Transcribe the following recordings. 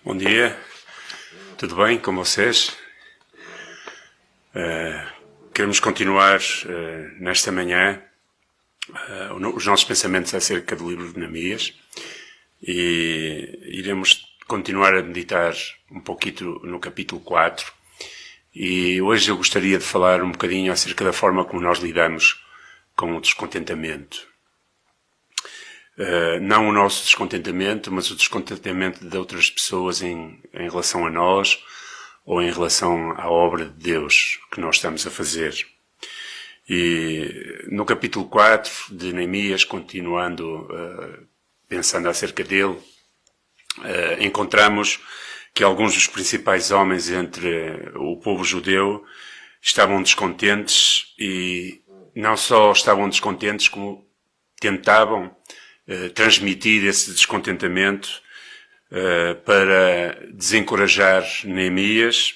Bom dia, tudo bem com vocês? Queremos continuar nesta manhã os nossos pensamentos acerca do livro de Neemias e iremos continuar a meditar um pouquinho no capítulo 4 e hoje eu gostaria de falar um bocadinho acerca da forma como nós lidamos com o descontentamento. Não o nosso descontentamento, mas o descontentamento de outras pessoas em relação a nós ou em relação à obra de Deus que nós estamos a fazer. E no capítulo 4 de Neemias, continuando, pensando acerca dele, encontramos que alguns dos principais homens entre o povo judeu estavam descontentes e não só estavam descontentes, como tentavam transmitir esse descontentamento para desencorajar Neemias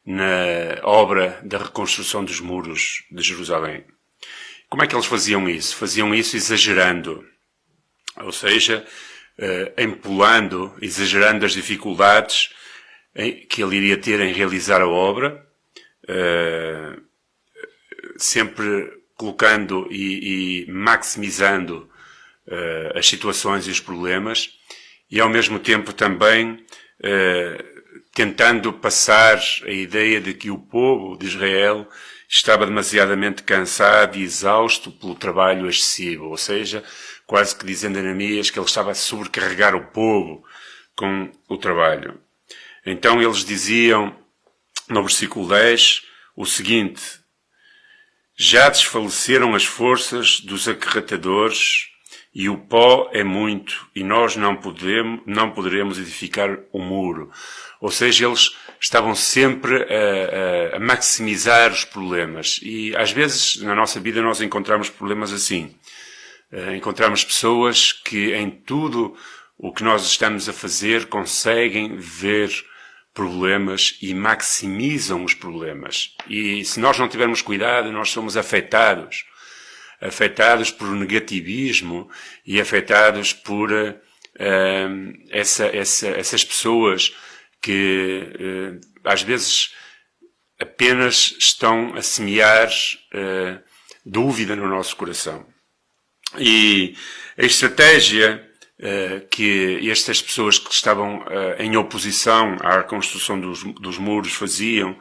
na obra da reconstrução dos muros de Jerusalém. Como é que eles faziam isso? Faziam isso exagerando, ou seja, empolando, exagerando as dificuldades que ele iria ter em realizar a obra, sempre colocando e maximizando as situações e os problemas e ao mesmo tempo também tentando passar a ideia de que o povo de Israel estava demasiadamente cansado e exausto pelo trabalho excessivo, ou seja, quase que dizendo a Neemias que ele estava a sobrecarregar o povo com o trabalho. Então eles diziam no versículo 10 o seguinte: já desfaleceram as forças dos acarretadores e o pó é muito, e nós não poderemos edificar o muro. Ou seja, eles estavam sempre a maximizar os problemas. E às vezes na nossa vida nós encontramos problemas assim. Encontramos pessoas que em tudo o que nós estamos a fazer conseguem ver problemas e maximizam os problemas. E se nós não tivermos cuidado, nós somos afetados por negativismo e afetados por essas pessoas que às vezes apenas estão a semear dúvida no nosso coração. E a estratégia que estas pessoas que estavam em oposição à reconstrução dos muros faziam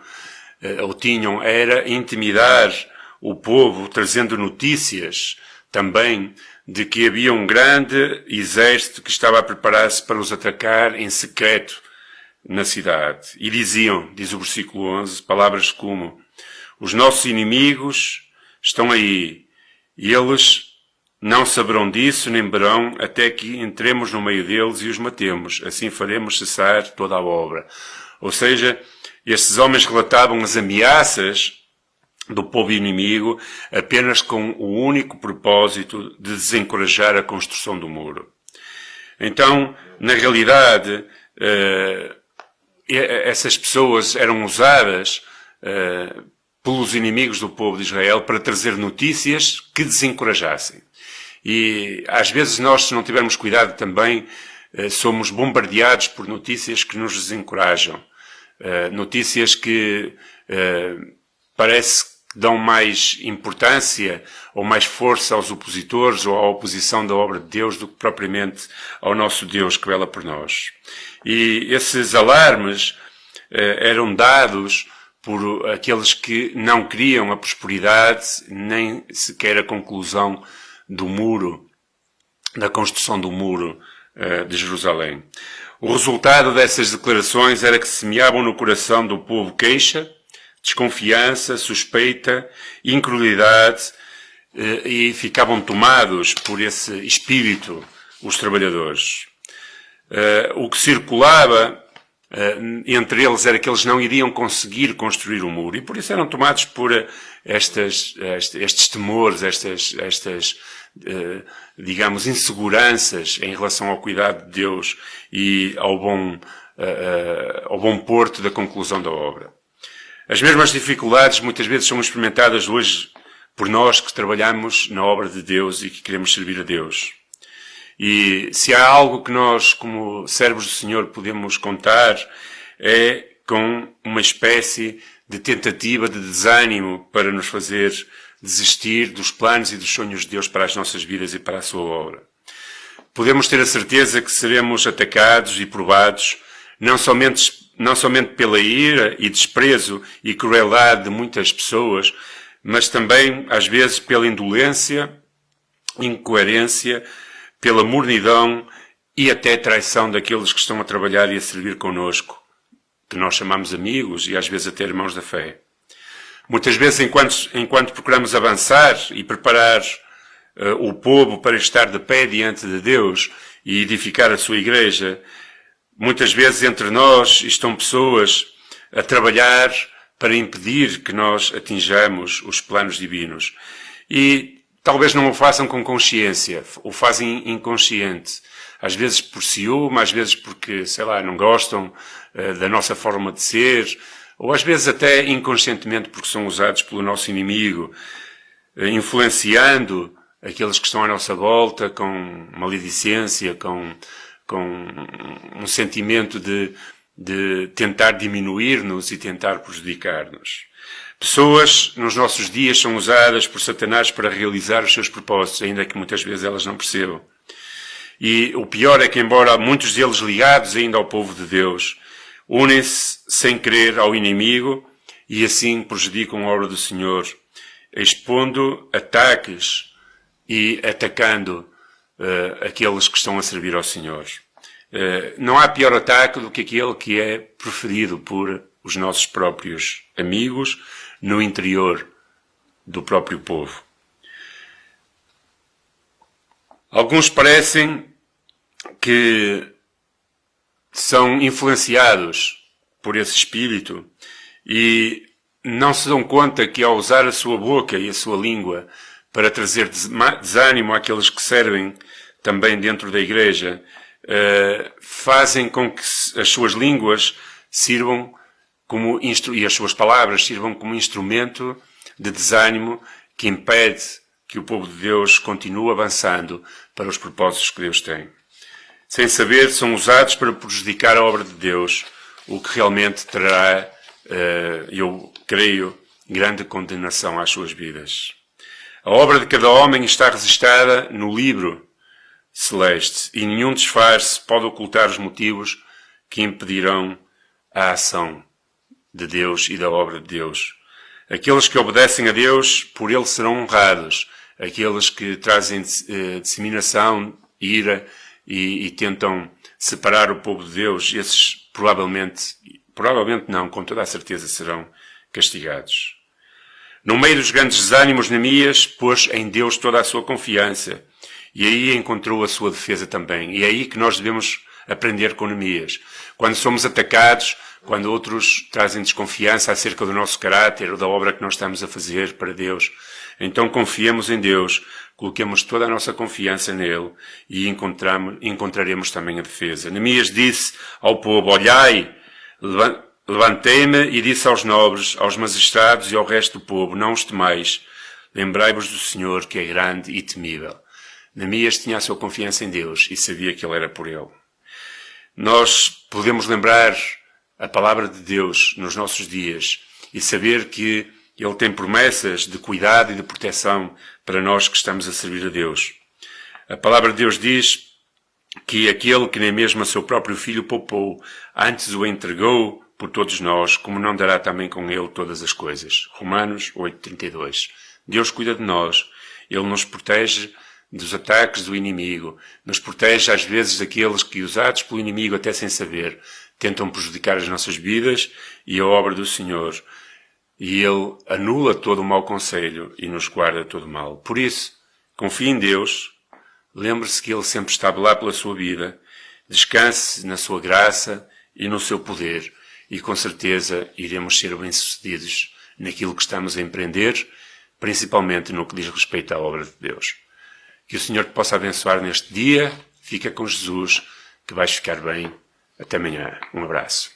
ou tinham era intimidar o povo, trazendo notícias também de que havia um grande exército que estava a preparar-se para os atacar em secreto na cidade. E diziam, diz o versículo 11, palavras como: os nossos inimigos estão aí, e eles não saberão disso, nem verão, até que entremos no meio deles e os matemos. Assim faremos cessar toda a obra. Ou seja, estes homens relatavam as ameaças do povo inimigo apenas com o único propósito de desencorajar a construção do muro. Então, na realidade, essas pessoas eram usadas pelos inimigos do povo de Israel para trazer notícias que desencorajassem. E às vezes nós, se não tivermos cuidado também, somos bombardeados por notícias que nos desencorajam. Notícias que parece que dão mais importância ou mais força aos opositores ou à oposição da obra de Deus do que propriamente ao nosso Deus que vela por nós. E esses alarmes eram dados por aqueles que não queriam a prosperidade nem sequer a conclusão do muro, da construção do muro de Jerusalém. O resultado dessas declarações era que semeavam no coração do povo queixa, desconfiança, suspeita, incredulidade e ficavam tomados por esse espírito os trabalhadores. O que circulava entre eles era que eles não iriam conseguir construir o muro e por isso eram tomados por estes temores, digamos, inseguranças em relação ao cuidado de Deus e ao bom porto da conclusão da obra. As mesmas dificuldades muitas vezes são experimentadas hoje por nós que trabalhamos na obra de Deus e que queremos servir a Deus. E se há algo que nós, como servos do Senhor, podemos contar, é com uma espécie de tentativa de desânimo para nos fazer desistir dos planos e dos sonhos de Deus para as nossas vidas e para a sua obra. Podemos ter a certeza que seremos atacados e provados, não somente pela ira e desprezo e crueldade de muitas pessoas, mas também, às vezes, pela indolência, incoerência, pela mornidão e até traição daqueles que estão a trabalhar e a servir connosco, que nós chamamos amigos e às vezes até irmãos da fé. Muitas vezes, enquanto procuramos avançar e preparar o povo para estar de pé diante de Deus e edificar a sua igreja, muitas vezes entre nós estão pessoas a trabalhar para impedir que nós atinjamos os planos divinos. E talvez não o façam com consciência, o fazem inconsciente. Às vezes por ciúme, às vezes porque, não gostam da nossa forma de ser, ou às vezes até inconscientemente porque são usados pelo nosso inimigo, influenciando aqueles que estão à nossa volta com maledicência, com um sentimento de tentar diminuir-nos e tentar prejudicar-nos. Pessoas nos nossos dias são usadas por Satanás para realizar os seus propósitos, ainda que muitas vezes elas não percebam. E o pior é que, embora muitos deles ligados ainda ao povo de Deus, unem-se sem querer ao inimigo e assim prejudicam a obra do Senhor, expondo ataques e atacando aqueles que estão a servir ao Senhor. Não há pior ataque do que aquele que é preferido por os nossos próprios amigos no interior do próprio povo. Alguns parecem que são influenciados por esse espírito e não se dão conta que ao usar a sua boca e a sua língua para trazer desânimo àqueles que servem também dentro da igreja, fazem com que as suas línguas sirvam e as suas palavras sirvam como instrumento de desânimo que impede que o povo de Deus continue avançando para os propósitos que Deus tem. Sem saber, são usados para prejudicar a obra de Deus, o que realmente trará, eu creio, grande condenação às suas vidas. A obra de cada homem está registada no livro celeste e nenhum disfarce pode ocultar os motivos que impedirão a ação de Deus e da obra de Deus. Aqueles que obedecem a Deus, por Ele serão honrados. Aqueles que trazem disseminação, ira e tentam separar o povo de Deus, esses provavelmente não, com toda a certeza serão castigados. No meio dos grandes desânimos, Neemias pôs em Deus toda a sua confiança e aí encontrou a sua defesa também. E é aí que nós devemos aprender com Neemias. Quando somos atacados, quando outros trazem desconfiança acerca do nosso caráter ou da obra que nós estamos a fazer para Deus, então confiemos em Deus, coloquemos toda a nossa confiança nele e encontraremos também a defesa. Neemias disse ao povo: olhai, levantei-me e disse aos nobres, aos magistrados e ao resto do povo: não os temais, lembrai-vos do Senhor, que é grande e temível. Neemias tinha a sua confiança em Deus e sabia que Ele era por ele. Nós podemos lembrar a palavra de Deus nos nossos dias e saber que Ele tem promessas de cuidado e de proteção para nós que estamos a servir a Deus. A palavra de Deus diz que aquele que nem mesmo a seu próprio filho poupou, antes o entregou por todos nós, como não dará também com ele todas as coisas. Romanos 8:32. Deus cuida de nós. Ele nos protege dos ataques do inimigo. Nos protege às vezes daqueles que, usados pelo inimigo até sem saber, tentam prejudicar as nossas vidas e a obra do Senhor. E Ele anula todo o mau conselho e nos guarda todo o mal. Por isso, confie em Deus, lembre-se que Ele sempre esteve lá pela sua vida, descanse na sua graça e no seu poder e com certeza iremos ser bem-sucedidos naquilo que estamos a empreender, principalmente no que diz respeito à obra de Deus. Que o Senhor te possa abençoar neste dia. Fica com Jesus, que vais ficar bem. Até amanhã. Um abraço.